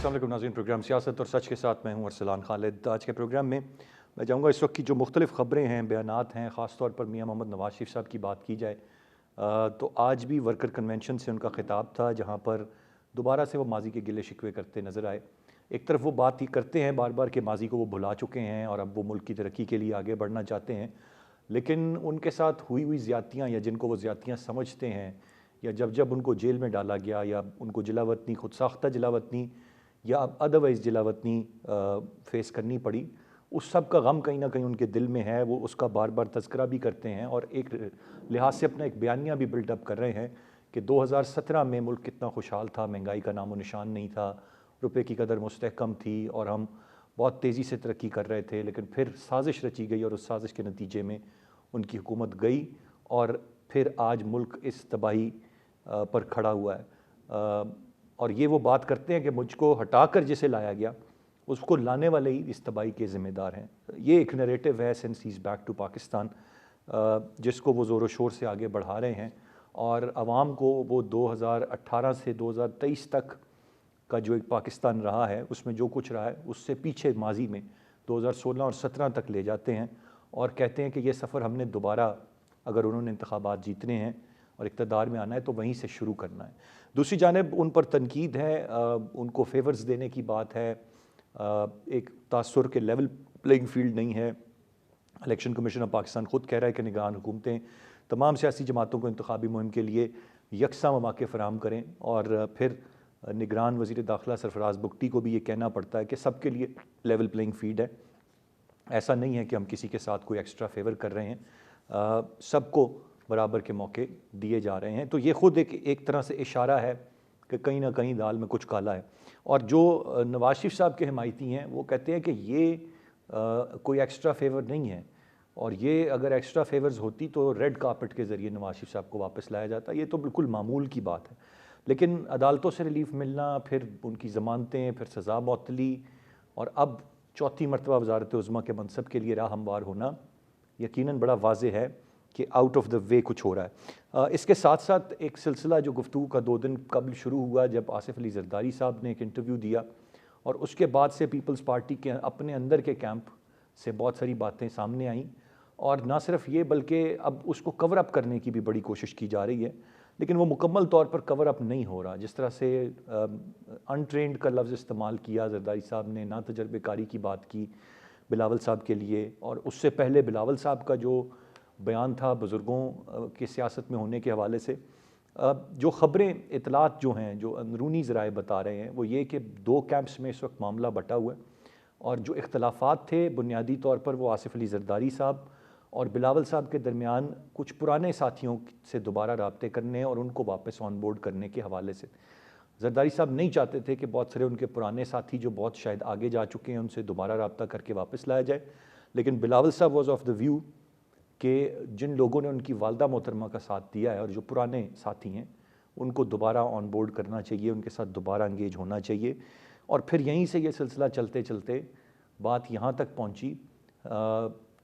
अस्सलाम वालेकुम नाज़रीन, प्रोग्राम सियासत और सच के साथ मैं हूं अरसलान खालिद। आज के प्रोग्राम में मैं चाहूँगा इस वक्त की जो मुख्तलिफ़ ख़बरें हैं, बयानात हैं, ख़ास तौर पर मियाँ मोहम्मद नवाज़ शरीफ साहब की बात की जाए। तो आज भी वर्कर कन्वेंशन से उनका खिताब था, जहाँ पर दोबारा से वो माजी के गिले शिकवे करते नज़र आए। एक तरफ वो बात ही करते हैं बार बार कि माजी को वो भुला चुके हैं और अब वो मुल्क की तरक्की के लिए आगे बढ़ना चाहते हैं, लेकिन उनके साथ हुई हुई ज़्यादतियाँ या जिनको वो ज़्यादतियाँ समझते हैं, या जब जब उनको जेल में डाला गया या उनको जिलावतनी, खुद साख्ता जिलावतनी या अदरवाइज़ जिलावतनी फेस करनी पड़ी, उस सब का गम कहीं ना कहीं उनके दिल में है। वो उसका बार बार तज़किरा भी करते हैं और एक लिहाज से अपना एक बयानिया भी बिल्डअप कर रहे हैं कि 2017 में मुल्क कितना खुशहाल था, महंगाई का नामो निशान नहीं था, रुपए की कदर मुस्तहकम थी और हम बहुत तेज़ी से तरक्की कर रहे थे। लेकिन फिर साजिश रची गई और उस साजिश के नतीजे में उनकी हुकूमत गई और फिर आज मुल्क इस तबाही पर खड़ा हुआ है। और ये वो बात करते हैं कि मुझको हटाकर जिसे लाया गया उसको लाने वाले ही इस तबाही के ज़िम्मेदार हैं। ये एक नैरेटिव है since he is back to Pakistan, जिसको वो ज़ोर शोर से आगे बढ़ा रहे हैं और आवाम को वो 2018 से 2023 तक का जो एक पाकिस्तान रहा है, उसमें जो कुछ रहा है उससे पीछे माजी में 2016 और 17 तक ले जाते हैं और कहते हैं कि ये सफ़र हमने दोबारा, अगर उन्होंने इंतखाबात जीतने हैं और इक़्तिदार में आना है, तो वहीं से शुरू करना है। दूसरी जानिब उन पर तनकीद है, उनको फेवर्स देने की बात है, एक तासुर के लेवल प्लेइंग फील्ड नहीं है। इलेक्शन कमीशन ऑफ पाकिस्तान ख़ुद कह रहा है कि निगरान हुकूमतें तमाम सियासी जमातों को इंतखाबी मुहिम के लिए यकसा मौक़े फ़राहम करें और फिर निगरान वज़ीर दाखिला सरफराज बुगटी को भी ये कहना पड़ता है कि सबके लिए लेवल प्लेइंग फील्ड है। ऐसा नहीं है कि हम किसी के साथ कोई एक्स्ट्रा फेवर कर रहे हैं, सबको बराबर के मौके दिए जा रहे हैं। तो ये ख़ुद एक तरह से इशारा है कि कहीं ना कहीं दाल में कुछ काला है। और जो नवाज शरीफ साहब के हिमायती हैं वो कहते हैं कि ये कोई एक्स्ट्रा फेवर नहीं है और ये अगर एक्स्ट्रा फेवर्स होती तो रेड कार्पेट के ज़रिए नवाज शरीफ साहब को वापस लाया जाता। ये तो बिल्कुल मामूल की बात है, लेकिन अदालतों से रिलीफ मिलना, फिर उनकी ज़मानतें, फिर सज़ा मअतली और अब चौथी मरतबा वज़ारत उज़्मा के मनसब के लिए राह हमवार होना यकीनन बड़ा वाज़ेह है कि आउट ऑफ द वे कुछ हो रहा है। इसके साथ साथ एक सिलसिला जो गुफ्तगू का 2 दिन कबल शुरू हुआ, जब आसिफ अली ज़रदारी साहब ने एक इंटरव्यू दिया और उसके बाद से पीपल्स पार्टी के अपने अंदर के कैंप से बहुत सारी बातें सामने आईं और ना सिर्फ ये बल्कि अब उसको कवर अप करने की भी बड़ी कोशिश की जा रही है, लेकिन वो मुकम्मल तौर पर कवर अप नहीं हो रहा। जिस तरह से अनट्रेंड का लफ्ज़ इस्तेमाल किया ज़रदारी साहब ने, ना तजर्बेकारी की बात की बिलावल साहब के लिए, और उससे पहले बिलावल साहब का जो बयान था बुज़ुर्गों के सियासत में होने के हवाले से, जो ख़बरें इतलात जो हैं, जो अंदरूनी ज़राए बता रहे हैं वो ये कि 2 कैंप्स में इस वक्त मामला बटा हुआ है और जो इख्तलाफात थे बुनियादी तौर पर वो आसिफ अली ज़रदारी साहब और बिलावल साहब के दरमियान कुछ पुराने साथियों से दोबारा रब्ते करने और उनको वापस ऑन बोर्ड करने के हवाले से। ज़रदारी साहब नहीं चाहते थे कि बहुत सारे उनके पुराने साथी जो बहुत शायद आगे जा चुके हैं उनसे दोबारा रब्ता करके वापस लाया जाए, लेकिन बिलावल साहब वॉज ऑफ द व्यू कि जिन लोगों ने उनकी वालदा मोहतरमा का साथ दिया है और जो पुराने साथी हैं उनको दोबारा ऑन बोर्ड करना चाहिए, उनके साथ दोबारा इंगेज होना चाहिए। और फिर यहीं से ये सिलसिला चलते चलते बात यहाँ तक पहुँची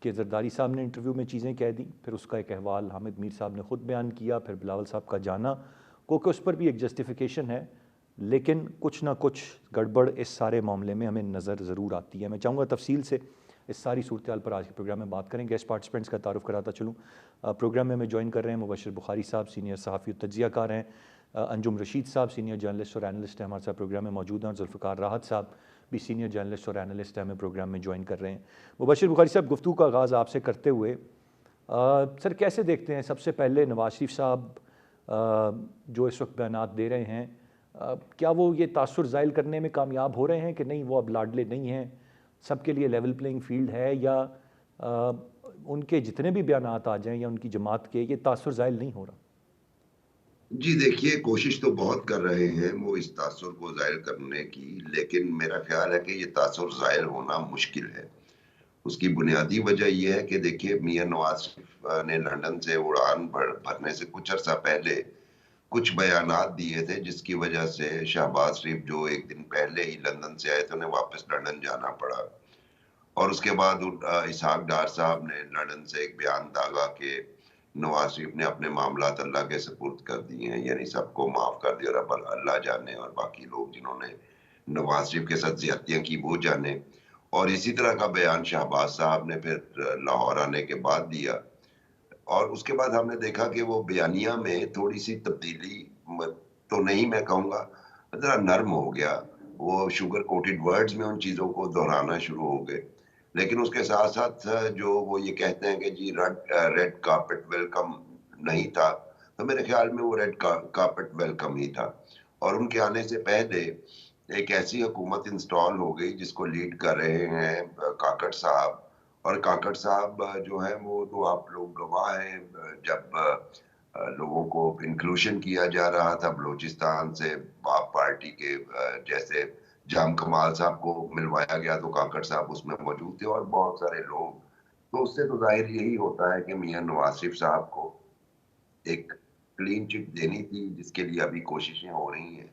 कि ज़रदारी साहब ने इंटरव्यू में चीज़ें कह दी, फिर उसका एक अहवाल हामिद मीर साहब ने ख़ुद बयान किया, फिर बिलावल साहब का जाना, क्योंकि उस पर भी एक जस्टिफिकेशन है, लेकिन कुछ ना कुछ गड़बड़ इस सारे मामले में हमें नज़र ज़रूर आती है। मैं चाहूँगा तफसील से इस सारी सूरत हाल पर आज के प्रोग्राम में बात करें। गेस्ट पार्टिसिपेंट्स का तारुफ कराता चलूँ। प्रोग्राम में हमें ज्वाइन कर रहे हैं मुबशर बुखारी साहब, सीनियर सहाफ़ी और तज्ज़ियाकार हैं, अंजुम रशीद साहब सीनियर जर्नलिस्ट और एनालिस्ट हैं, हमारे साथ प्रोग्राम में मौजूद हैं, और जुल्फ़िकार राहत साहब भी सीनियर जर्नलिस्ट और एनालिस्ट हैं, हमें प्रोग्राम में ज्वाइन कर रहे हैं। मुबशर बुखारी साहब, गुफ्तगू का आगाज़ आपसे करते हुए सर कैसे देखते हैं, सबसे पहले नवाज शरीफ साहब जो इस वक्त बयानात दे रहे हैं, क्या वो ये तासुर ज़ाहिर करने में कामयाब हो रहे हैं कि नहीं, वो अब लाडले नहीं हैं, सबके लिए लेवल प्लेइंग फील्ड है, या उनके जितने भी बयानात आ जाएं या उनकी जमात के, ये तासुर ज़ाहिर नहीं हो रहा? जी देखिए, कोशिश तो बहुत कर रहे हैं वो इस तासुर को ज़ाहिर करने की, लेकिन मेरा ख़्याल है कि ये तासुर ज़ाहिर होना मुश्किल है। उसकी बुनियादी वजह ये है कि देखिए मियाँ नवाज़ शरीफ ने लंदन से उड़ान भरने से कुछ अर्सा पहले कुछ बयानात दिए थे, जिसकी वजह से शहबाज शरीफ जो 1 दिन पहले ही लंदन से आए थे, उन्हें वापस लंदन जाना पड़ा। और उसके बाद इसहाक डार साहब ने लंदन से एक बयान दागा कि नवाज शरीफ ने अपने मामलात अल्लाह के सुपुर्द कर दिए हैं, यानी सबको माफ़ कर दिया और अब अल्लाह जाने और बाकी लोग जिन्होंने नवाज शरीफ के साथ ज्यादतियां की वो जाने। और इसी तरह का बयान शहबाज साहब ने फिर लाहौर आने के बाद दिया। और उसके बाद हमने देखा कि वो बयानिया में थोड़ी-सी तब्दीली तो नहीं मैं कहूँगा, ज़रा नर्म हो गया। वो शुगर कोटेड वर्ड्स में उन चीज़ों को दोहराना शुरू हो गए। लेकिन उसके साथ-साथ जो वो ये कहते हैं कि जी रेड कार्पेट वेलकम नहीं था, तो मेरे ख़्याल में वो रेड कार्पेट वेलकम ही था। और उनके आने से पहले एक ऐसी हुकूमत इंस्टॉल हो गई जिसको लीड कर रहे हैं काकड़ साहब। और काकड़ साहब जो है वो तो आप लोग गवाह हैं, जब लोगों को इंक्लूशन किया जा रहा था बलूचिस्तान से, बाप पार्टी के जैसे जाम कमाल साहब को मिलवाया गया तो काकड़ साहब उसमें मौजूद थे और बहुत सारे लोग। तो उससे तो ज़ाहिर यही होता है कि मियाँ नवाज शरीफ साहब को एक क्लीन चिट देनी थी, जिसके लिए अभी कोशिशें हो रही हैं।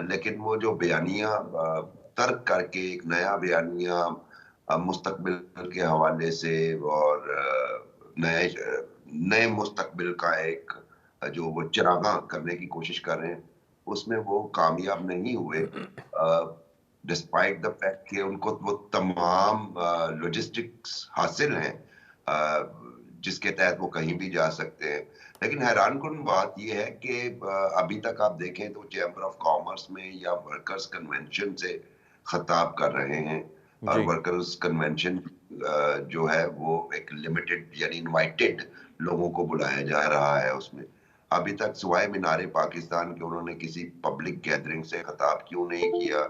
लेकिन वो जो बयानिया तर्क करके एक नया बयानिया मुस्तकबिल के हवाले से और नए मुस्तकबिल का एक जो वो चरागां करने की कोशिश कर रहे हैं, उसमें वो कामयाब नहीं हुए। डिस्पाइट द फैक्ट कि उनको वो तमाम लॉजिस्टिक्स हासिल हैं, जिसके तहत वो कहीं भी जा सकते हैं। लेकिन हैरानकुन बात ये है कि अभी तक आप देखें तो चैम्बर ऑफ कॉमर्स में या वर्कर्स कन्वेंशन से खिताब कर रहे हैं। और जी। वर्कर्स कन्वेंशन जो है वो एक लिमिटेड यानी इनवाइटेड लोगों को बुलाया जा रहा है उसमें। अभी तक सिवाय मीनार पाकिस्तान के उन्होंने किसी पब्लिक गैदरिंग से खिताब क्यों नहीं किया,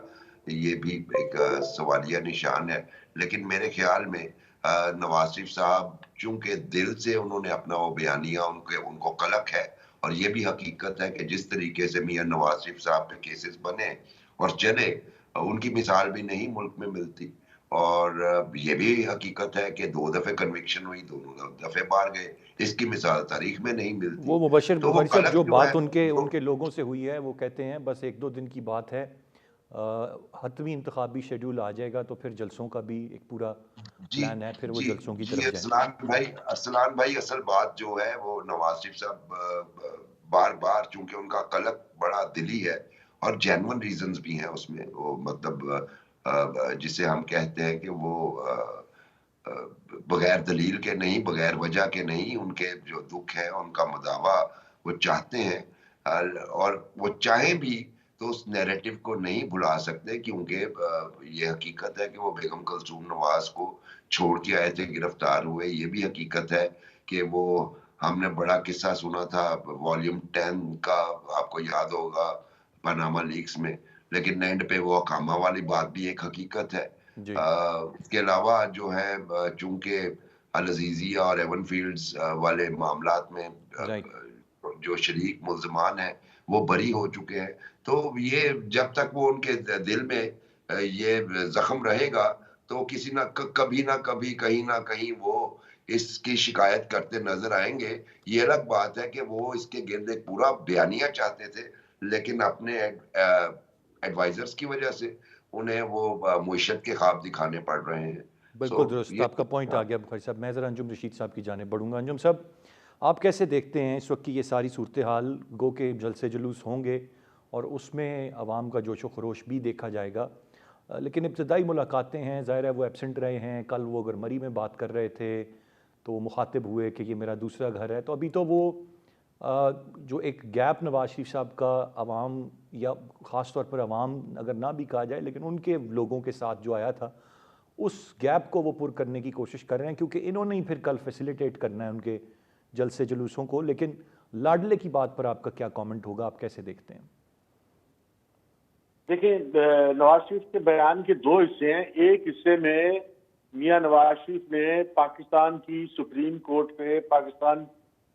ये भी एक सवालिया निशान है। लेकिन मेरे ख्याल में नवाज शरीफ साहब चूंकि दिल से उन्होंने अपना वो बयानिया उनको कलक है। और ये भी हकीकत है कि जिस तरीके से मियां नवाज शरीफ साहब पे केसेस बने और चले, उनकी मिसाल भी नहीं मुल्क में मिलती। और ये भी हकीकत है कि 2 दफ़े कन्विक्शन हुई, दोनों दफ़े बाहर गए। इसकी मिसाल तारीख में नहीं मिलती। वो मुबशर तो वो बुखारी साहब, कलक जो जो है बात उनके वो उनके लोगों से हुई है वो कहते हैं बस एक दो दिन की बात है, हतमी इंतखाबी शेड्यूल आ जाएगा तो फिर जलसों का भी एक पूरा जी, प्लान है, फिर वो जी, जलसों की जी, तरफ जाएंगे। अरसलान भाई असल बात जो है वो नवाज़ शरीफ साहब बार-बार चूँकि उनका कलक बड़ा दिली है और जेन्युइन रीज़न्स भी हैं उसमें। वो मतलब जिसे हम कहते हैं कि वो अ, बगैर दलील के नहीं, बगैर वजह के नहीं, उनके जो दुःख है, उनका मुदावा वो चाहते हैं। और वो चाहें भी तो उस नैरेटिव को नहीं भुला सकते, क्योंकि ये हकीकत है कि वो बेगम कुलसूम नवाज़ को छोड़ के आए थे, गिरफ्तार हुए। ये भी हकीकत है कि वो हमने बड़ा किस्सा सुना था वॉल्यूम 10 का, आपको याद होगा, पनामा लीक्स में। लेकिन एंड पे वो अकामा वाली बात भी एक हकीकत है। जी। इसके अलावा जो है चूँकि अल-अज़ीज़िया और एवन फ़ील्ड्स वाले मामलात में राइट। जो शरीक मुल्ज़मान हैं, वो बरी हो चुके हैं। तो ये जब तक वो उनके दिल में ये ज़ख्म रहेगा, तो किसी न कभी न कभी, कहीं न कहीं वो इसकी शिकायत करते नज़र आएँगे। ये अलग बात है कि वो इसके गिर्द एक पूरा बयानिया चाहते थे, लेकिन अपने एडवाइज़र्स की वज़ह से उन्हें वो मुइशत के ख्वाब दिखाने पड़ रहे हैं। सो बिल्कुल दुरुस्त, ये आपका पॉइंट आ गया बुखारी साहब। मैं ज़रा अंजुम रशीद साहब की जानिब बढ़ूँगा। अंजुम साहब, आप कैसे देखते हैं इस वक्त की ये सारी सूरत हाल? गो के जलसे जुलूस होंगे और उसमें अवाम का जोश व खरोश भी देखा जाएगा, लेकिन इब्तदाई मुलाकातें हैं, ज़ाहिर है वो एबसेंट रहे हैं। कल वो अगर मरी में बात कर रहे थे तो वो मुखातिब हुए कि ये मेरा दूसरा घर है। तो अभी तो वो जो एक गैप नवाज शरीफ साहब का अवाम या ख़ास तौर पर अवाम अगर ना भी कहा जाए, लेकिन उनके लोगों के साथ जो आया था, उस गैप को वो पुर करने की कोशिश कर रहे हैं, क्योंकि इन्होंने ही फिर कल फैसिलिटेट करना है उनके जलसे जुलूसों को। लेकिन लाडले की बात पर आपका क्या कमेंट होगा, आप कैसे देखते हैं? देखिए, नवाज शरीफ के बयान के दो हिस्से हैं। एक हिस्से में मियां नवाज शरीफ ने पाकिस्तान की सुप्रीम कोर्ट पे, पाकिस्तान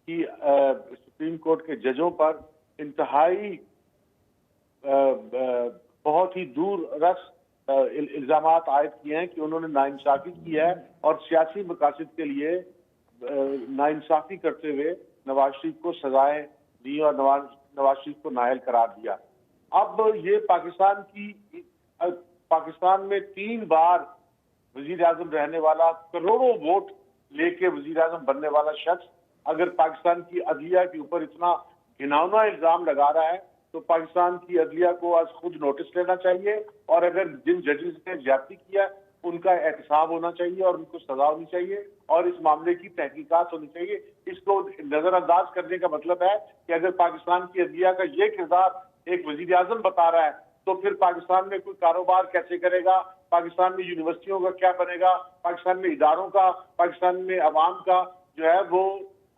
की सुप्रीम कोर्ट के जजों पर इंतहाई बहुत ही दूर रस इल्जामात आयद किए हैं कि उन्होंने नाइंसाफी की है और सियासी मकासद के लिए नाइंसाफी करते हुए नवाज शरीफ को सजाएं दी और नवाज शरीफ को नाअहल करार दिया। अब ये पाकिस्तान में 3 बार वजीर आजम रहने वाला, करोड़ों वोट लेके वजीर आजम बनने वाला शख्स अगर पाकिस्तान की अदलिया के ऊपर इतना घिनौना इल्जाम लगा रहा है, तो पाकिस्तान की अदलिया को आज खुद नोटिस लेना चाहिए और अगर जिन जजेस ने ज्यादती किया उनका एहतसाब होना चाहिए और उनको सजा होनी चाहिए और इस मामले की तहकीकात होनी चाहिए। इसको नजरअंदाज करने का मतलब है कि अगर पाकिस्तान की अदलिया का ये किरदार एक वजीर आजम बता रहा है तो फिर पाकिस्तान में कोई कारोबार कैसे करेगा, पाकिस्तान में यूनिवर्सिटियों का क्या बनेगा, पाकिस्तान में इदारों का, पाकिस्तान में अवाम का जो है वो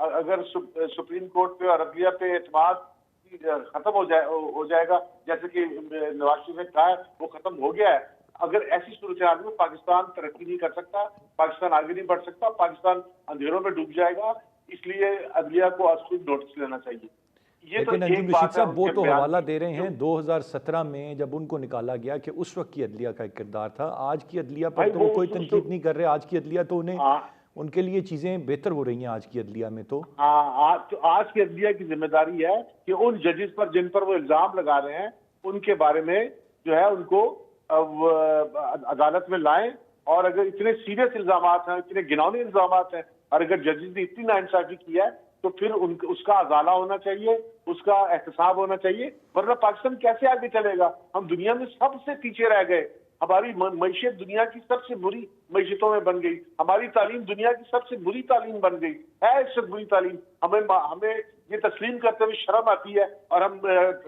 अगर सुप्रीम कोर्ट पे और अदलिया पे एतमाद खत्म हो जाएगा, जैसे कि नवाज शरीफ ने कहा है वो खत्म हो गया है। अगर ऐसी सूरत में पाकिस्तान तरक्की नहीं कर सकता, पाकिस्तान आगे नहीं बढ़ सकता, पाकिस्तान अंधेरों में डूब जाएगा। इसलिए अदलिया को आज खुद नोटिस लेना चाहिए। ये तो लेकिन अंजुम एक रशीद बात है साहब वो उनके तो बयान हवाला की। दे रहे हैं 2017 में जब उनको निकाला गया कि उस वक्त की अदलिया का एक किरदार था। आज की अदलिया पर भाई तो वो कोई वो तनकीद नहीं कर रहे। आज की अदलिया तो उन्हें हाँ उनके लिए चीज़ें बेहतर हो रही हैं आज की अदलिया में तो। आज की अदलिया की जिम्मेदारी है कि उन जजेस पर जिन पर वो इल्जाम लगा रहे हैं उनके बारे में जो है उनको अदालत में लाएं और अगर इतने सीरियस इल्जाम हैं, इतने घिनौने इल्जाम हैं और अगर जजेस ने इतनी नाइंसाफी की है तो फिर उसका अजाला होना चाहिए, उसका एहतसाब होना चाहिए, वरना पाकिस्तान कैसे आगे चलेगा। हम दुनिया में सबसे पीछे रह गए, हमारी मईशत दुनिया की सबसे बुरी मईशतों में बन गई, हमारी तालीम दुनिया की सबसे बुरी तालीम बन गई है, इससे बुरी तालीम। हमें ये तस्लीम करते हुए शर्म आती है और हम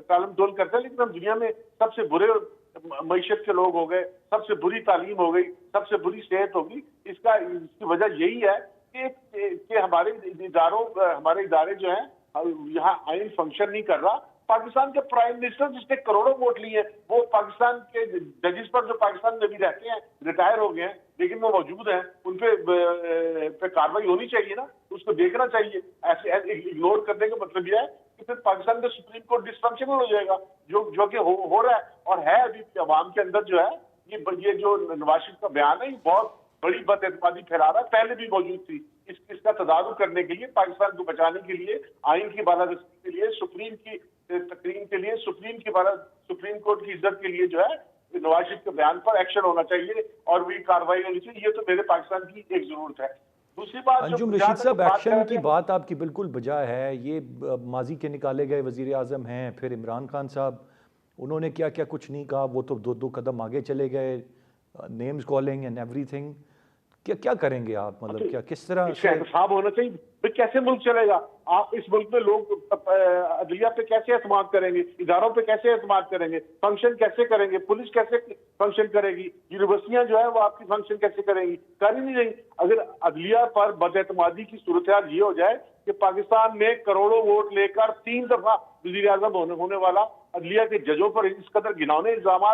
तालम तोल करते हैं, लेकिन हम दुनिया में सबसे बुरे मईशत के लोग हो गए, सबसे बुरी तालीम हो गई, सबसे बुरी सेहत होगी। इसकी वजह यही है कि हमारे इदारे जो हैं यहाँ आइन फंक्शन नहीं कर रहा। पाकिस्तान के प्राइम मिनिस्टर जिसने करोड़ों वोट लिए वो पाकिस्तान के जजेस पर जो पाकिस्तान में भी रहते हैं, रिटायर हो गए हैं लेकिन वो मौजूद हैं, उन पे कार्रवाई होनी चाहिए ना, उसको देखना चाहिए। ऐसे इग्नोर करने का मतलब यह है कि फिर पाकिस्तान का सुप्रीम कोर्ट डिसफंक्शनल हो जाएगा, जो कि हो रहा है और है अभी अवाम के अंदर जो है। ये जो नवाज शरीफ का बयान है ये बहुत बड़ी बदएतमादी फैला रहा है, पहले भी मौजूद थी। इसका तदारुक करने के लिए, पाकिस्तान को बचाने के लिए, आइन की बालादस्ती के लिए, सुप्रीम की तकरीम के लिए, सुप्रीम कोर्ट की इज्जत के लिए जो है नवाज शरीफ के बयान पर एक्शन होना चाहिए और भी कार्रवाई होनी चाहिए। ये तो मेरे पाकिस्तान की एक जरूरत है। दूसरी बात अंजुम रशीद साहब, एक्शन की बात आपकी बिल्कुल बजा है। ये माजी के निकाले गए वजीर आजम हैं, फिर इमरान खान साहब, उन्होंने क्या क्या कुछ नहीं कहा, वो तो दो कदम आगे चले गए, नेम्स कॉलिंग एंड एवरीथिंग। क्या करेंगे आप, मतलब क्या किस तरह इसका एहतसाब होना चाहिए। फिर कैसे मुल्क चलेगा? आप इस मुल्क में लोग अदलिया पे कैसे एतमाद करेंगे, इदारों पे कैसे एतमाद करेंगे, फंक्शन कैसे करेंगे, पुलिस कैसे फंक्शन करेगी, यूनिवर्सिटियां जो है वो आपकी फंक्शन कैसे करेंगी? कर ही नहीं रही। अगर अदलिया पर बदएतमादी की सूरत हाल ये हो जाए कि पाकिस्तान में करोड़ों वोट लेकर 3 दफा वजीर आजम होने वाला अदलिया के जजों पर इस कदर घिनौने इल्जाम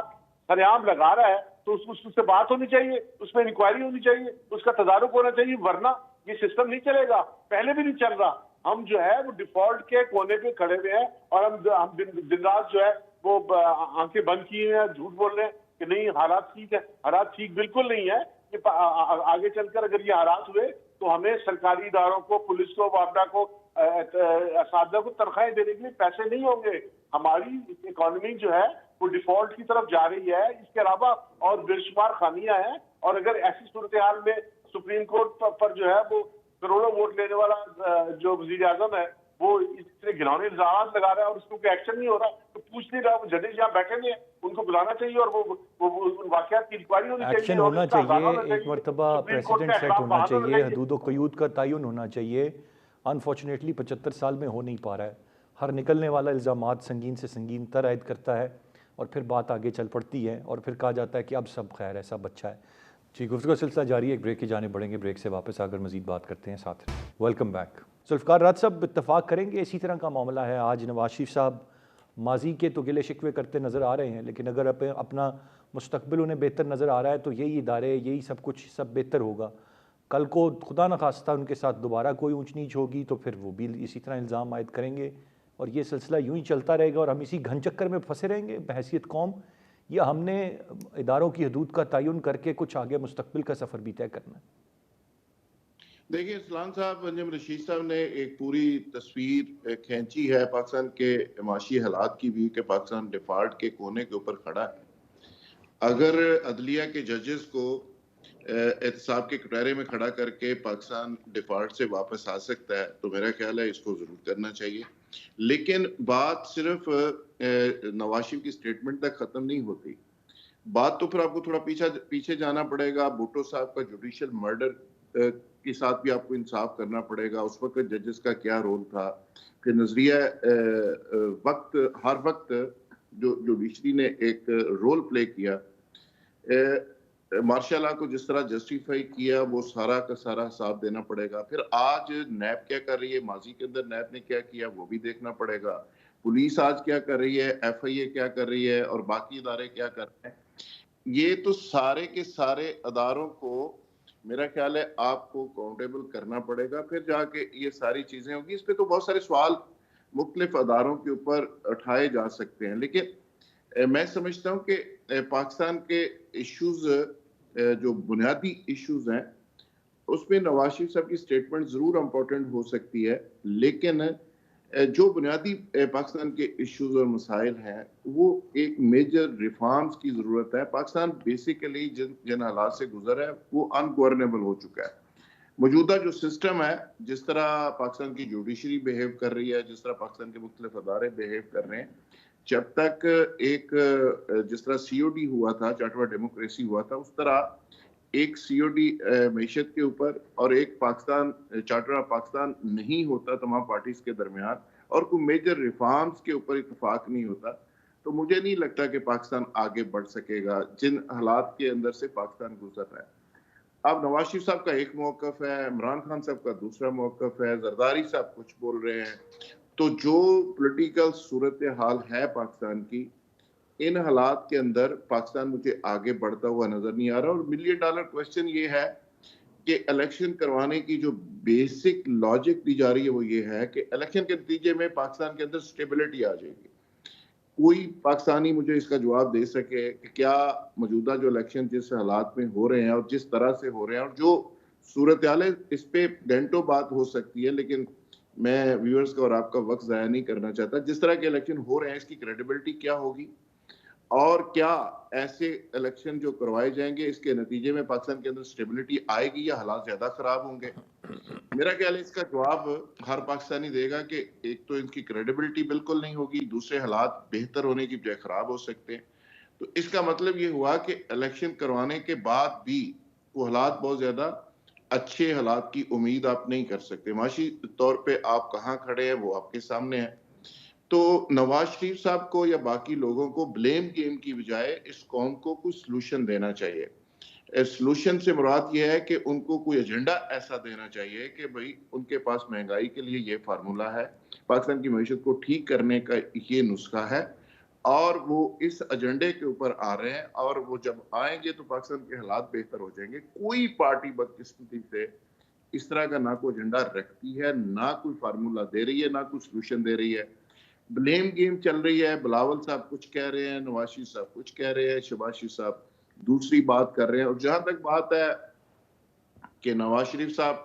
सरेआम लगा रहा है तो उससे बात होनी चाहिए, उसमें इंक्वायरी होनी चाहिए, उसका तदारुक होना चाहिए, वरना ये सिस्टम नहीं चलेगा। पहले भी नहीं चल रहा। हम जो है वो डिफॉल्ट के कोने पे खड़े हुए हैं और हम दिन रात जो है वो आंखें बंद किए हैं, झूठ बोल रहे हैं कि नहीं हालात ठीक है। हालात ठीक बिल्कुल नहीं है। कि आगे चलकर अगर ये हालात हुए तो हमें सरकारी इदारों को, पुलिस को, वापडा को, असादा को तनख्वाहें देने के लिए पैसे नहीं होंगे। हमारी इकोनॉमी जो है वो डिफॉल्ट की तरफ जा रही है। इसके अलावा और बेशुमार खामियां हैं और अगर ऐसी सूरत हाल में सुप्रीम कोर्ट पर जो है वो करोड़ों वोट लेने वाला जो वजीर आजम है वो इतने घिनौने इल्जाम लगा रहा है और उसको कोई एक्शन नहीं हो रहा तो पूछ नहीं रहा। वो जजेस यहाँ बैठे हुए हैं, उनको बुलाना चाहिए और वो वाकयात की इंक्वायरी होनी चाहिए। एक्शन होना चाहिए, एक मरतबा प्रेसिडेंट सेट होना चाहिए, हदूद क़यूद का तयन होना चाहिए। अनफॉर्चुनेटली 75 साल में हो नहीं पा रहा है। हर निकलने वाला इल्ज़ामात संगीन से संगीन तर आयद करता है और फिर बात आगे चल पड़ती है और फिर कहा जाता है कि अब सब खैर है, सब अच्छा है। जी, गुफ्तगू का सिलसिला जारी है। एक ब्रेक की जाने बढ़ेंगे, ब्रेक से वापस आकर मजीद बात करते हैं साथ। Welcome back. जुल्फ़िकार राज साहब, इत्तफाक करेंगे इसी तरह का मामला है। आज नवाज शरीफ साहब माजी के तो गिले शिकवे करते नज़र आ रहे हैं, लेकिन अगर अपना मुस्तकबिल उन्हें बेहतर नज़र आ रहा है तो यही इदारे, यही सब कुछ सब बेहतर होगा। कल को खुदा न खास्ता उनके साथ दोबारा कोई ऊंच नीच होगी तो फिर वो भी इसी तरह इल्ज़ाम आयद करेंगे और ये सिलसिला यूं ही चलता रहेगा और हम इसी घन चक्कर में फंसे रहेंगे बहैसियत कौम। या हमने इदारों की हदूद का तयन करके कुछ आगे मुस्तकबिल का सफ़र भी तय करना है? देखिए इस्लाम साहब, अंजुम रशीद साहब ने एक पूरी तस्वीर खींची है पाकिस्तान के माशी हालात की भी कि पाकिस्तान डिफॉल्ट के कोने के ऊपर खड़ा है। अगर अदलिया के जजेस को एहतसाब के कटहरे में खड़ा करके पाकिस्तान डिफॉल्ट से वापस आ सकता है तो मेरा ख्याल है इसको ज़रूर करना चाहिए। लेकिन बात सिर्फ नवाज शरीफ की स्टेटमेंट तक खत्म नहीं होती। बात तो फिर आपको थोड़ा पीछे जाना पड़ेगा। भुट्टो साहब का जुडिशियल मर्डर के साथ भी आपको इंसाफ करना पड़ेगा। उस वक्त जजेस का क्या रोल था कि नजरिया वक्त हर वक्त जो जुडिशरी ने एक रोल प्ले किया, मार्शल लॉ को जिस तरह जस्टिफाई किया, वो सारा का सारा हिसाब देना पड़ेगा। फिर आज नैब क्या कर रही है, माजी के अंदर नैब ने क्या किया, वो भी देखना पड़ेगा। पुलिस आज क्या कर रही है, एफआईए क्या कर रही है, और बाकी इदारे क्या कर रहे हैं। ये तो सारे के सारे अदारों को मेरा ख्याल है आपको काउंटेबल करना पड़ेगा, फिर जाके ये सारी चीजें होगी। इस पे तो बहुत सारे सवाल मुख्तलिफ अदारों के ऊपर उठाए जा सकते हैं, लेकिन मैं समझता हूँ कि पाकिस्तान के इश्यूज, जो बुनियादी इश्यूज हैं, उसमें नवाज शरीफ साहब की स्टेटमेंट जरूर इम्पोर्टेंट हो सकती है, लेकिन जो बुनियादी पाकिस्तान के इश्यूज और मसाइल हैं, वो एक मेजर रिफॉर्म्स की जरूरत है। पाकिस्तान बेसिकली जिन हालात से गुजर है वो अनगवर्नेबल हो चुका है। मौजूदा जो सिस्टम है, जिस तरह पाकिस्तान की जुडिशरी बिहेव कर रही है, जिस तरह पाकिस्तान के मुख्तलिफ अदारे बिहेव कर रहे हैं, जब तक एक जिस तरह सीओडी हुआ था, चार्टर डेमोक्रेसी हुआ था, उस तरह एक सीओडी मैशत के ऊपर और एक पाकिस्तान चार्टर ऑफ पाकिस्तान नहीं होता तमाम पार्टीज के दरमियान, और कोई मेजर रिफॉर्म्स के ऊपर इत्तेफाक नहीं होता, तो मुझे नहीं लगता कि पाकिस्तान आगे बढ़ सकेगा जिन हालात के अंदर से पाकिस्तान गुजर रहा है। अब नवाज शरीफ साहब का एक मौकफ है, इमरान खान साहब का दूसरा मौकफ है, जरदारी साहब कुछ बोल रहे हैं। तो जो पॉलिटिकल सूरत हाल है पाकिस्तान की, इन हालात के अंदर पाकिस्तान मुझे आगे बढ़ता हुआ नजर नहीं आ रहा। और मिलियन डॉलर क्वेश्चन ये है कि इलेक्शन करवाने की जो बेसिक लॉजिक दी जा रही है, वो ये है कि इलेक्शन के नतीजे में पाकिस्तान के अंदर स्टेबिलिटी आ जाएगी। कोई पाकिस्तानी मुझे इसका जवाब दे सके कि क्या मौजूदा जो इलेक्शन जिस हालात में हो रहे हैं और जिस तरह से हो रहे हैं, और जो सूरत हाल है, इस पे घंटों बात हो सकती है, लेकिन मैं व्यूअर्स का और आपका वक्त जाया नहीं करना चाहता। जिस तरह के इलेक्शन हो रहे हैं, इसकी क्रेडिबिलिटी क्या होगी, और क्या ऐसे इलेक्शन जो करवाए जाएंगे, इसके नतीजे में पाकिस्तान के अंदर स्टेबिलिटी आएगी या हालात ज्यादा खराब होंगे। मेरा ख्याल है इसका जवाब हर पाकिस्तानी देगा कि एक तो इनकी क्रेडिबिलिटी बिल्कुल नहीं होगी, दूसरे हालात बेहतर होने की बजाय खराब हो सकते हैं। तो इसका मतलब ये हुआ कि इलेक्शन करवाने के बाद भी वो हालात बहुत ज्यादा अच्छे हालात की उम्मीद आप नहीं कर सकते। माशी तौर पे आप कहाँ खड़े हैं वो आपके सामने है। तो नवाज शरीफ साहब को या बाकी लोगों को ब्लेम गेम की बजाय इस कौम को कोई सलूशन देना चाहिए। सलूशन से मुराद ये है कि उनको कोई एजेंडा ऐसा देना चाहिए कि भाई उनके पास महंगाई के लिए ये फार्मूला है, पाकिस्तान की मईशत को ठीक करने का ये नुस्खा है, और वो इस एजेंडे के ऊपर आ रहे हैं, और वो जब आएंगे तो पाकिस्तान के हालात बेहतर हो जाएंगे। कोई पार्टी बदकिस्मती से इस तरह का ना कोई एजेंडा रखती है, ना कोई फार्मूला दे रही है, ना कोई सलूशन दे रही है। ब्लेम गेम चल रही है। बिलावल साहब कुछ कह रहे हैं, नवाज शरीफ साहब कुछ कह रहे हैं, शहबाज शरीफ साहब दूसरी बात कर रहे हैं। और जहां तक बात है कि नवाज शरीफ साहब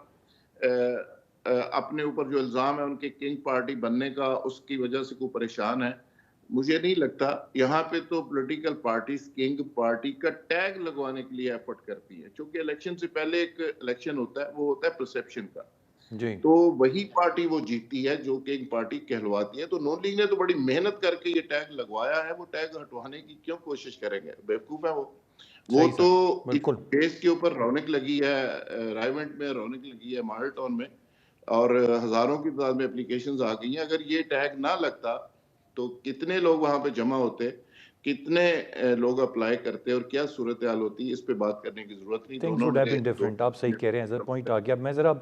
अपने ऊपर जो इल्जाम है उनके किंग पार्टी बनने का, उसकी वजह से कोई परेशान है, मुझे नहीं लगता। यहाँ पे तो पॉलिटिकल पार्टीज किंग पार्टी का टैग लगवाने के लिए एफर्ट करती है, क्योंकि इलेक्शन से पहले एक इलेक्शन होता है, वो होता है परसेप्शन का। जी। तो वही पार्टी वो जीतती है जो कि एक पार्टी कहलवाती है। तो नून लीग ने तो बड़ी मेहनत करके ये टैग लगवाया है, वो टैग हटवाने की क्यों कोशिश करेंगे, बेवकूफ है वो सही तो सर, इस बिल्कुल। केस के ऊपर रौनक लगी है, रायवेंट में रौनक लगी है, मॉडल टाउन में, और हजारों की तादाद में एप्लीकेशंस आ गई हैं। अगर ये टैग ना लगता तो कितने लोग वहां पे जमा होते, कितने लोग अप्लाई करते, और क्या सूरत हाल होती, इस पे बात करने की जरूरत नहीं। थिंग्स दोनों वुड हैव मेरे बीन डिफरेंट। आप सही कह रहे हैं सर, पॉइंट आ गया। मैं ज़रा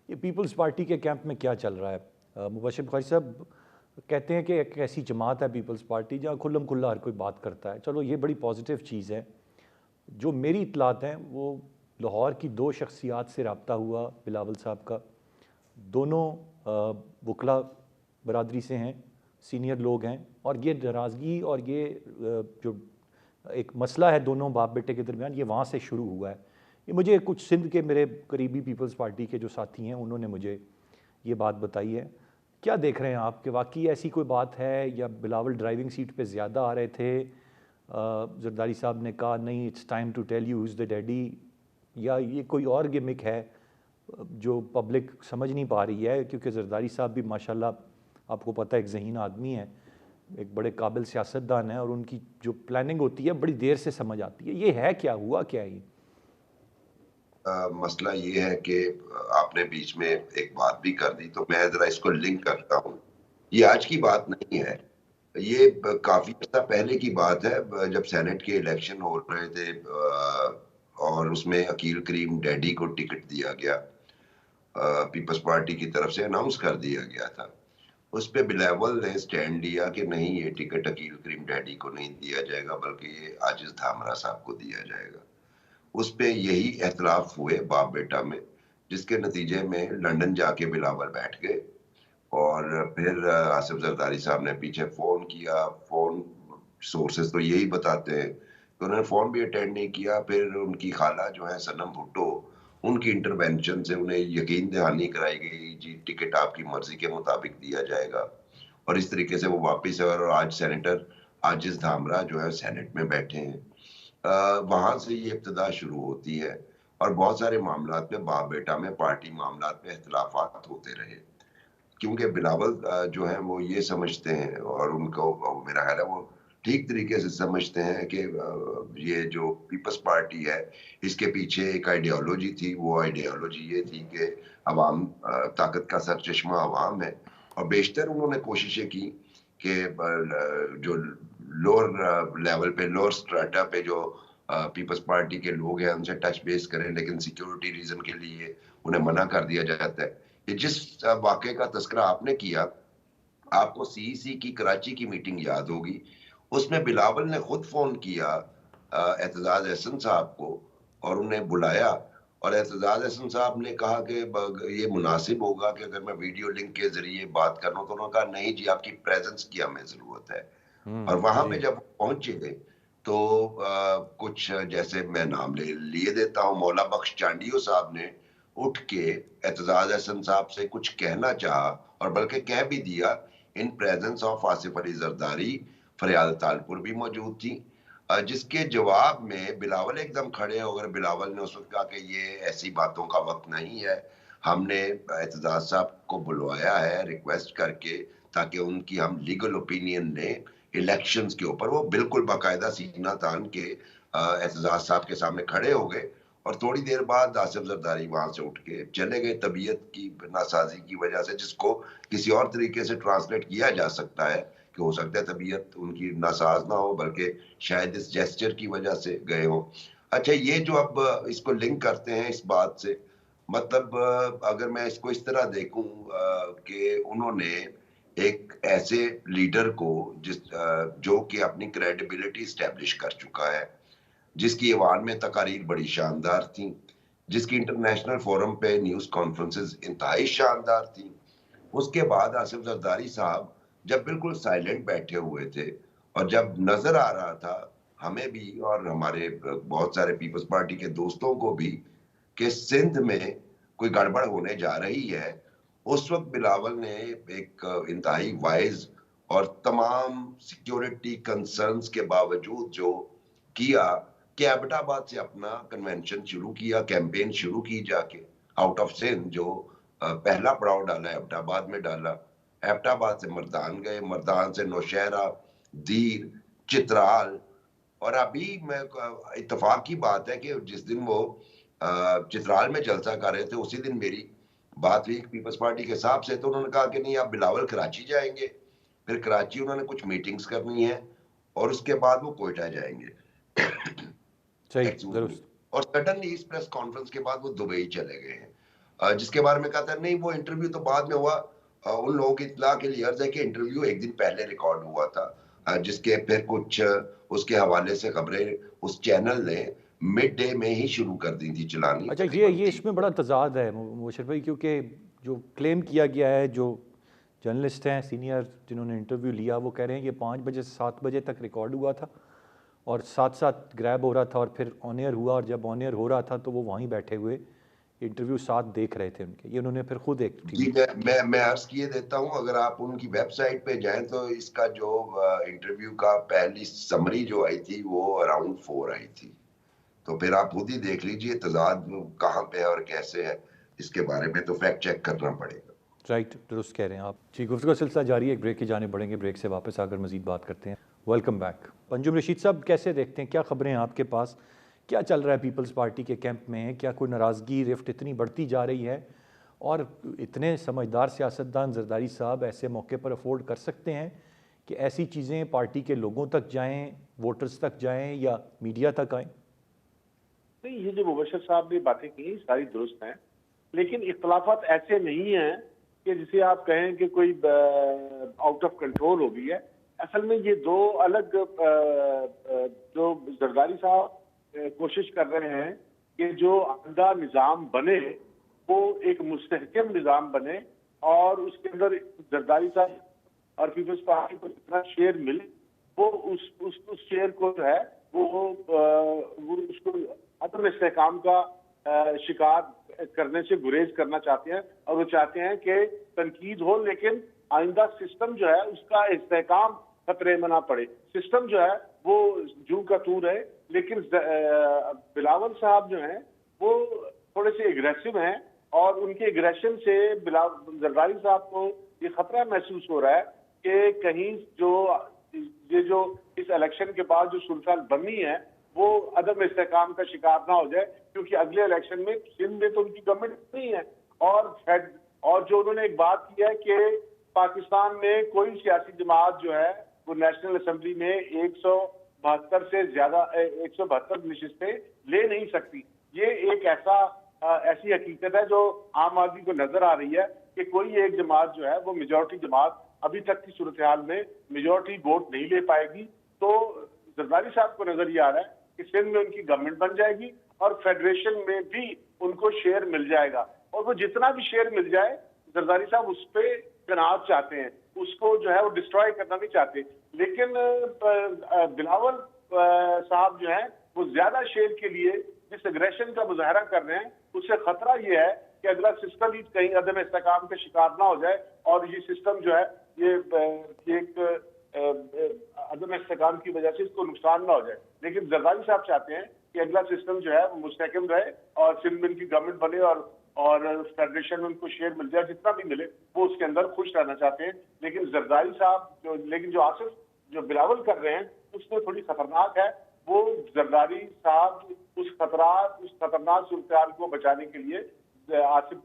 ये पीपल्स पार्टी के कैंप में क्या चल रहा है, मुबशिर बुखारी साहब कहते हैं कि एक ऐसी जमात है पीपल्स पार्टी जहाँ खुल्लम खुल्ला हर कोई बात करता है। चलो ये बड़ी पॉजिटिव चीज़ है। जो मेरी इतलात हैं वो लाहौर की दो शख्सियात से रब्ता हुआ बिलावल साहब का, दोनों वकला बरादरी से हैं, सीनियर लोग हैं, और ये नाराज़गी और ये जो एक मसला है दोनों बाप बेटे के दरमियान, ये वहाँ से शुरू हुआ है। ये मुझे कुछ सिंध के मेरे करीबी पीपल्स पार्टी के जो साथी हैं उन्होंने मुझे ये बात बताई है। क्या देख रहे हैं आप कि वाकई ऐसी कोई बात है, या बिलावल ड्राइविंग सीट पे ज़्यादा आ रहे थे, जरदारी साहब ने कहा नहीं it's time to tell you is the daddy, या ये कोई और गिमिक है जो पब्लिक समझ नहीं पा रही है? क्योंकि जरदारी साहब भी माशाल्लाह आपको पता है एक ज़हीन आदमी है, एक बड़े काबिल सियासतदान हैं और उनकी जो प्लानिंग होती है बड़ी देर से समझ आती है। ये है क्या, हुआ क्या है ये? मसला ये है कि आपने बीच में एक बात भी कर दी, तो मैं जरा इसको लिंक करता हूँ। ये आज की बात नहीं है, ये काफी अर्सा पहले की बात है, जब सेनेट के इलेक्शन हो रहे थे और उसमें अकील करीम डैडी को टिकट दिया गया, पीपल्स पार्टी की तरफ से अनाउंस कर दिया गया था। उस पे बिलावल ने स्टैंड लिया कि नहीं, ये टिकट अकील करीम डैडी को नहीं दिया जाएगा बल्कि ये आजिज धामरा साहब को दिया जाएगा। उस पे यही एहतलाफ हुए बाप बेटा में, जिसके नतीजे में लंदन जाके बिलावल बैठ गए और फिर आसिफ जरदारी साहब ने पीछे फोन किया। फोन सोर्सेस तो यही बताते हैं कि उन्होंने फोन भी अटेंड नहीं किया। फिर उनकी खाला जो है सनम भुट्टो, उनकी इंटरवेंशन से उन्हें यकीन दहानी कराई गई, जी टिकट आपकी मर्जी के मुताबिक दिया जाएगा। और इस तरीके से वो वापस है और आज सेनेटर आजिज धामरा जो है सेनेट में बैठे हैं। वहां से ये इब्तिदा शुरू होती है और बहुत सारे मामलात में बाप बेटा में, पार्टी मामलात में इख्तिलाफात होते रहे, क्योंकि बिलावल जो है वो ये समझते हैं और उनको मेरा ख्याल है वो ठीक तरीके से समझते हैं कि ये जो पीपल्स पार्टी है इसके पीछे एक आइडियोलॉजी थी। वो आइडियोलॉजी ये थी कि अवाम, ताकत का सरचश्मा अवाम है, और बेशतर उन्होंने कोशिशें की कि जो लोअर लेवल पे, लोअर स्ट्राटा पे जो पीपल्स पार्टी के लोग हैं उनसे टच बेस करें, लेकिन सिक्योरिटी रीजन के लिए उन्हें मना कर दिया जाता है। ये जिस वाक़े का तस्करा आपने किया, आपको सीईसी की कराची की मीटिंग याद होगी। उसमें बिलावल ने खुद फोन किया एतजाज अहसन साहब को और उन्हें बुलाया, और एतजाज अहसन साहब ने कहा कि ये मुनासिब होगा कि अगर मैं वीडियो लिंक के जरिए बात कर रहा हूं, तो उन्होंने कहा नहीं जी, आपकी प्रेजेंस की हमें जरूरत है। और वहां पे जी। जब पहुंचे तो कुछ, जैसे मैं नाम लिए देता हूं, मौला बख्श चांडियो साहब ने उठ के एतजाज अहसन साहब से कुछ कहना चाहा, और बल्कि कह भी दिया in presence of Asif Ali Zardari. फरियाद तालपुर भी मौजूद थी, जिसके जवाब में बिलावल एकदम खड़े हो गए। बिलावल ने उस वक्त कहा कि ये ऐसी बातों का वक्त नहीं है, हमने एतजाज साहब को बुलवाया है रिक्वेस्ट करके ताकि उनकी हम लीगल ओपिनियन लें इलेक्शंस के ऊपर। वो बिल्कुल बाकायदा सीना तान के एतजाज साहब के सामने खड़े हो गए, और थोड़ी देर बाद आसिफ जरदारी वहां से उठ के चले गए तबीयत की नासाजी की वजह से, जिसको किसी और तरीके से ट्रांसलेट किया जा सकता है कि हो सकता है तबीयत उनकी नासाज ना हो, बल्कि शायद इस जेस्चर की वजह से गए हो। अच्छा, ये जो अब इसको लिंक करते हैं इस बात से, मतलब अगर मैं इसको इस तरह देखूं कि उन्होंने एक ऐसे लीडर को जो कि अपनी क्रेडिबिलिटी स्टैब्लिश कर चुका है, जिसकी ईवान में तकारीर बड़ी शानदार थी, जिसकी इंटरनेशनल फोरम पे न्यूज कॉन्फ्रेंसेस इंतहाई शानदार थी, उसके बाद आसिफ जरदारी साहब जब बिल्कुल साइलेंट बैठे हुए थे, और जब नजर आ रहा था हमें भी और हमारे बहुत सारे पीपल्स पार्टी के दोस्तों को भी कि सिंध में कोई गड़बड़ होने जा रही है, उस वक्त बिलावल ने एक इंतहाई वाइज और तमाम सिक्योरिटी कंसर्न्स के बावजूद जो किया कि एबटाबाद से अपना कन्वेंशन शुरू किया, कैंपेन शुरू की जाके आउट ऑफ सिंध। जो पहला पड़ाव डाला एबटाबाद में डाला, एबटाबाद से मर्दान गए, मर्दान से नौशहरा, दीर, चित्राल, और अभी मैं इत्तेफाक की बात है कि जिस दिन वो चित्राल में जलसा कर रहे थे उसी दिन मेरी बात हुई पीपल्स पार्टी के साहब से, तो उन्होंने कहा कि नहीं, आप बिलावल कराची जाएंगे, फिर कराची उन्होंने कुछ मीटिंग्स करनी है और उसके बाद वो कोयटा जाएंगे। सही, जरूर। और सडनली इस प्रेस कॉन्फ्रेंस के बाद वो दुबई चले गए हैं, जिसके बारे में कहता है नहीं, वो इंटरव्यू तो बाद में हुआ। उन लोगों की इत्तला के लिए अर्ज है कि इंटरव्यू एक दिन पहले रिकॉर्ड हुआ था, जिसके फिर कुछ उसके हवाले से खबरें उस चैनल ने मिड डे में ही शुरू कर दी थी चलानी। अच्छा, ये इसमें बड़ा तजाद है मुशर्रफ भाई, क्योंकि जो क्लेम किया गया है, जो जर्नलिस्ट हैं सीनियर जिन्होंने इंटरव्यू लिया, वो कह रहे हैं कि 5 बजे से 7 बजे तक रिकॉर्ड हुआ था और साथ साथ ग्रैब हो रहा था और फिर ऑन एयर हुआ, और जब ऑन एयर हो रहा था तो वो वहीं बैठे हुए इंटरव्यू साथ देख रहे थे उनके। ये उन्होंने फिर खुद एक जी, मैं अर्ज किए देता हूं, अगर आप उनकी वेबसाइट पे जाएं तो इसका जो इंटरव्यू का पहली समरी जो आई थी वो अराउंड 4 आई थी, तो फिर आप खुद ही देख लीजिए तजाद कहाँ पे है और कैसे है, इसके बारे में तो फैक्ट चेक करना पड़ेगा। राइट, दुरुस्त कह रहे हैं आप जी। गुफ्तगू का सिलसिला जारी है, एक ब्रेक की जाने बढ़ेंगे, ब्रेक से वापस आकर मजीद बात करते हैं। Welcome back. पंजुम रशीद साहब, कैसे देखते हैं, क्या खबरें हैं आपके पास, क्या चल रहा है पीपल्स पार्टी के कैंप में? क्या कोई नाराज़गी रिफ्ट इतनी बढ़ती जा रही है और इतने समझदार सियासतदान जरदारी साहब ऐसे मौके पर अफोर्ड कर सकते हैं कि ऐसी चीज़ें पार्टी के लोगों तक जाएँ, वोटर्स तक जाएँ या मीडिया तक आएँ? नहीं, ये जो मुबशर साहब ने बातें की सारी दुरुस्त हैं, लेकिन इख्तलाफात ऐसे नहीं हैं कि जिसे आप कहें कि कोई आउट ऑफ कंट्रोल हो गई है। असल में ये दो अलग जो जरदारी साहब कोशिश कर रहे हैं कि जो आइंदा निज़ाम बने वो एक मुस्तहकम निज़ाम बने और उसके अंदर जरदारी साहब और पीपल्स पार्टी को जितना शेयर मिले वो उस शेयर को जो है वो उसको अदम इस्तेहकाम का शिकार करने से गुरेज करना चाहते हैं और वो चाहते हैं कि तनकीद हो लेकिन आइंदा सिस्टम जो है उसका इस्तेहकाम खतरे में ना पड़े। सिस्टम जो है वो जू का तू रहे, लेकिन बिलावल साहब जो हैं वो थोड़े से एग्रेसिव हैं और उनके एग्रेशन से जरदारी साहब को ये खतरा महसूस हो रहा है कि कहीं जो इस इलेक्शन के बाद जो सूरत बननी है वो अदम इस्तेहकाम का शिकार ना हो जाए, क्योंकि अगले इलेक्शन में सिंध में तो उनकी गवर्नमेंट नहीं है। और जो उन्होंने एक बात की है कि पाकिस्तान में कोई सियासी जमात जो है वो नेशनल असेंबली में 172 से ज्यादा 172 नशिस्तें ले नहीं सकती। ये एक ऐसी हकीकत है जो आम आदमी को नजर आ रही है कि कोई एक जमात जो है वो मेजोरिटी जमात अभी तक की सूरत हाल में मेजोरिटी वोट नहीं ले पाएगी। तो जरदारी साहब को नजर ये आ रहा है कि सिंध में उनकी गवर्नमेंट बन जाएगी और फेडरेशन में भी उनको शेयर मिल जाएगा, और वो जितना भी शेयर मिल जाए जरदारी साहब उस पर तनाव चाहते हैं, उसको जो है वो डिस्ट्रॉय करना नहीं चाहते। लेकिन बिलावल साहब जो है वो ज्यादा शेयर के लिए जिस एग्रेशन का मुजाहरा कर रहे हैं उससे खतरा ये है कि अगला सिस्टम ही कहीं अदम इस्तेहकाम का शिकार ना हो जाए और ये सिस्टम जो है ये एक अदम इस्तेहकाम की वजह से इसको नुकसान ना हो जाए। लेकिन जरदारी साहब चाहते हैं कि अगला सिस्टम जो है वो मुस्तहकम रहे और सिंध में की गवर्नमेंट बने और फेडरेशन में उनको शेयर मिल जाए, जितना भी मिले वो उसके अंदर खुश रहना चाहते हैं। लेकिन जरदारी साहब जो आसिफ जो बिलावल कर रहे हैं उसमें थोड़ी खतरनाक है। वो जरदारी साहब उस खतरनाक सूरत को बचाने के लिए आसिफ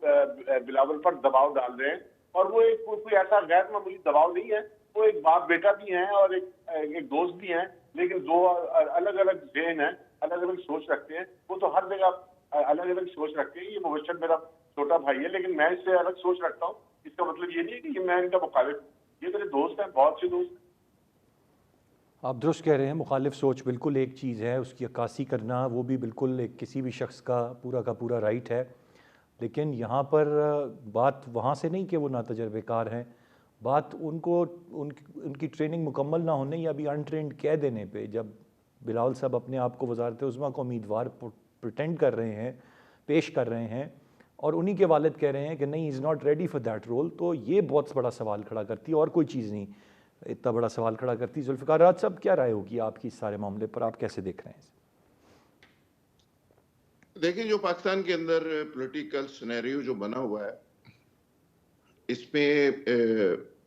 बिलावल पर दबाव डाल रहे हैं, और वो कोई ऐसा गैर मामूली दबाव नहीं है। वो एक बाप बेटा भी हैं और एक दोस्त भी हैं, लेकिन दो अलग अलग ज़हन हैं, अलग अलग सोच रखते हैं। वो तो हर जगह अलग अलग सोच रखते हैं। ये मुबशर मेरा छोटा भाई है, लेकिन मैं इससे अलग सोच रखता हूँ। इसका मतलब ये नहीं है कि मैं इनका मुखालिफ हूँ, ये मेरे दोस्त हैं, बहुत से दोस्त। आप दुरुस्त कह रहे हैं, मुखालिफ सोच बिल्कुल एक चीज़ है, उसकी अक्कासी करना वो भी बिल्कुल एक किसी भी शख्स का पूरा राइट है। लेकिन यहाँ पर बात वहाँ से नहीं कि वो नातजर्बेकार हैं, बात उनकी ट्रेनिंग मुकम्मल ना होने या अभी अनट्रेंड कह देने पे। जब बिलावल साहब अपने आप को वज़ारत उज़्मा को उम्मीदवार प्रिटेंड कर रहे हैं, पेश कर रहे हैं, और उन्हीं के वालिद कह रहे हैं कि नहीं, is not ready for that role, तो ये बहुत बड़ा सवाल खड़ा करती है और कोई चीज़ नहीं इतना बड़ा सवाल खड़ा करती। जुल्फ़िकार राज साहब, क्या राय होगी आपकी इस सारे मामले पर, आप कैसे देख रहे हैं? देखिए, जो पाकिस्तान के अंदर पॉलिटिकल सिनेरियो जो बना हुआ है इसमें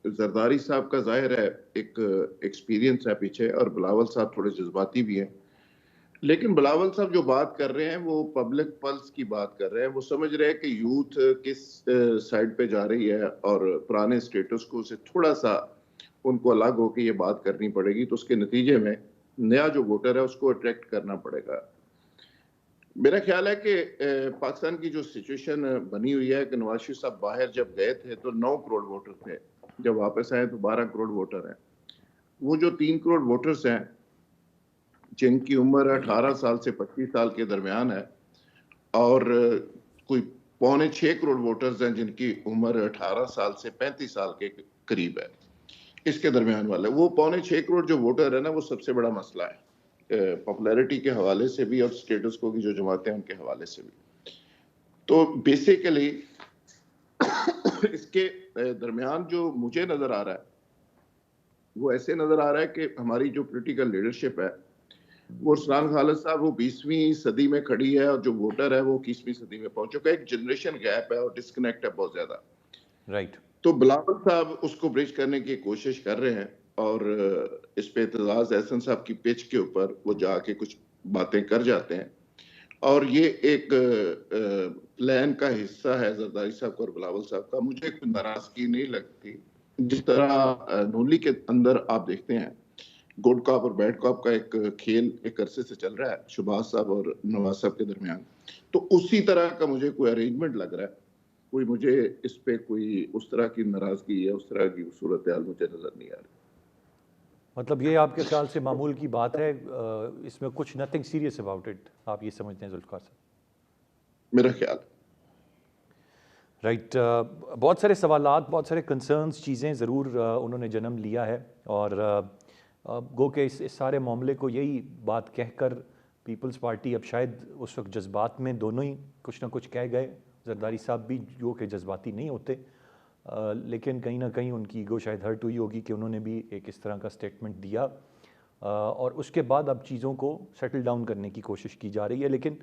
जरदारी साहब का जाहिर है एक एक्सपीरियंस है पीछे, और बिलावल साहब थोड़े जज्बाती भी हैं। लेकिन बिलावल साहब जो बात कर रहे हैं वो पब्लिक पल्स की बात कर रहे हैं। वो समझ रहे हैं कि यूथ किस साइड पे जा रही है और पुराने स्टेटस को से थोड़ा सा उनको अलग होकर ये बात करनी पड़ेगी, तो उसके नतीजे में नया जो वोटर है उसको अट्रैक्ट करना पड़ेगा। मेरा ख्याल है कि पाकिस्तान की जो सिचुएशन बनी हुई है कि नवाज शरीफ साहब बाहर जब गए थे तो 9 करोड़ वोटर थे, जब वापस आए तो 12 करोड़ वोटर हैं। वो जो 3 करोड़ वोटर्स हैं जिनकी उम्र 18 साल से 25 साल के दरमियान है, और कोई 5.25 करोड़ वोटर्स हैं जिनकी उम्र 18 साल से 35 साल के करीब है, इसके दरमियान वाले। वो 5.25 करोड़ जो वोटर है ना, वो सबसे बड़ा मसला है पॉपुलैरिटी के हवाले से भी और स्टेटस को की जो जमातें हैं उनके हवाले से भी। तो बेसिकली इसके दरमियान जो मुझे नजर आ रहा है वो ऐसे नजर आ रहा है कि हमारी जो पॉलिटिकल लीडरशिप है वो अरसलान खालिद साहब वो 20वीं सदी में खड़ी है और जो वोटर है वो 21वीं सदी में पहुंच चुका है। एक जनरेशन गैप है और डिस्कनेक्ट है बहुत ज्यादा। राइट। तो बिलावल साहब उसको ब्रिज करने की कोशिश कर रहे हैं और इस पे एतजाज एहसन साहब की पिच के ऊपर वो जाके कुछ बातें कर जाते हैं और ये एक प्लान का हिस्सा है जरदारी साहब का और बिलावल साहब का। मुझे कोई नाराजगी नहीं लगती। जिस तरह नूली के अंदर आप देखते हैं गुड कॉप और बैड कॉप का एक खेल एक अरसे से चल रहा है शहबाज साहब और नवाज साहब के दरमियान, तो उसी तरह का मुझे कोई अरेंजमेंट लग रहा है। कोई मुझे इस पे कोई उस तरह की नाराजगी या उस तरह की सूरत हाल मुझे नजर नहीं आ रही। मतलब ये आपके ख्याल से मामूल की बात है, इसमें कुछ नथिंग सीरियस अबाउट इट, आप ये समझते हैं जुल्फकार साहब? मेरा ख्याल राइट। बहुत सारे सवालात, बहुत सारे कंसर्न्स, चीज़ें ज़रूर उन्होंने जन्म लिया है और गो के इस सारे मामले को यही बात कहकर पीपल्स पार्टी अब शायद उस वक्त जज्बात में दोनों ही कुछ ना कुछ कह गए। जरदारी साहब भी जो कि जज्बाती नहीं होते, लेकिन कहीं ना कहीं उनकी ईगो शायद हर्ट हुई होगी कि उन्होंने भी एक इस तरह का स्टेटमेंट दिया और उसके बाद अब चीज़ों को सेटल डाउन करने की कोशिश की जा रही है। लेकिन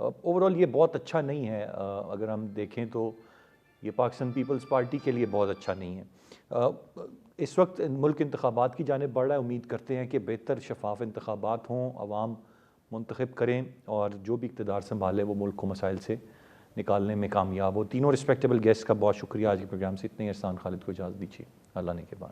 ओवरऑल ये बहुत अच्छा नहीं है। अगर हम देखें तो ये पाकिस्तान पीपल्स पार्टी के लिए बहुत अच्छा नहीं है। इस वक्त मुल्क इंतखाबात की जानिब बढ़ रहा है। उम्मीद करते हैं कि बेहतर शफाफ इंतखाबात हों, अवाम मुंतखब करें और जो भी इक़्तिदार संभाले वो मुल्क को मसाइल से निकालने में कामयाब हो। तीनों रिस्पेक्टेबल गेस्ट का बहुत शुक्रिया। आज के प्रोग्राम से इतने। एहसान खालिद को इजाज़त दीजिए। अल्लाह ने के बाद।